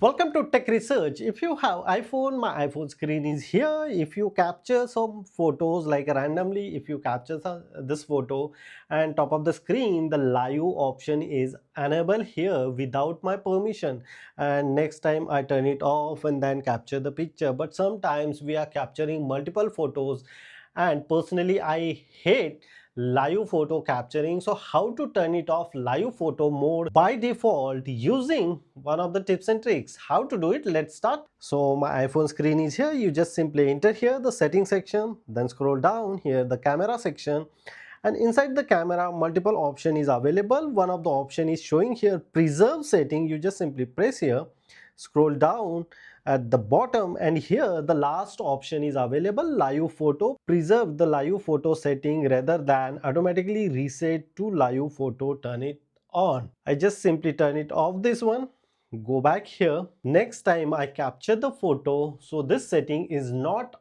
Welcome to Tech Research. If you have iPhone, my iPhone screen is here. If you capture some photos like randomly, if you capture this photo and top of the screen, the live option is enabled here without my permission. And next time I turn it off and then capture the picture. But sometimes we are capturing multiple photos and personally I hate live photo capturing. So how to turn it off live photo mode by default using one of the tips and tricks. How to do it, let's start. So my iPhone screen is here. You just simply enter here the settings section, then scroll down here the camera section, and inside the camera multiple option is available. One of the option is showing here preserve setting. You just simply press here, scroll down at the bottom, and here the last option is available, live photo. Preserve the live photo setting rather than automatically reset to live photo, turn it on. I just simply turn it off, this one. Go back here. Next time I capture the photo, so this setting is not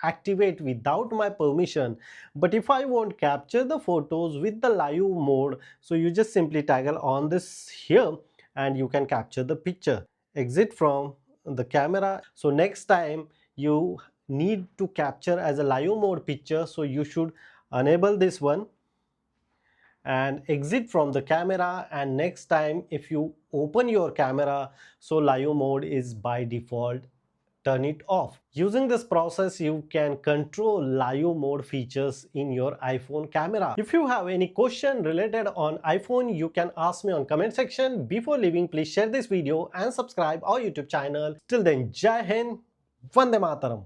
activate without my permission. But if I want capture the photos with the live mode, so you just simply toggle on this here and you can capture the picture. Exit from the camera. So next time you need to capture as a live mode picture, so you should enable this one and exit from the camera, and next time if you open your camera, so live mode is by default, turn it off. Using this process you can control live mode features in your iPhone camera. If you have any question related on iPhone, you can ask me on comment section. Before leaving, please share this video and subscribe our YouTube channel. Till then, Jai Hind, Vande Mataram.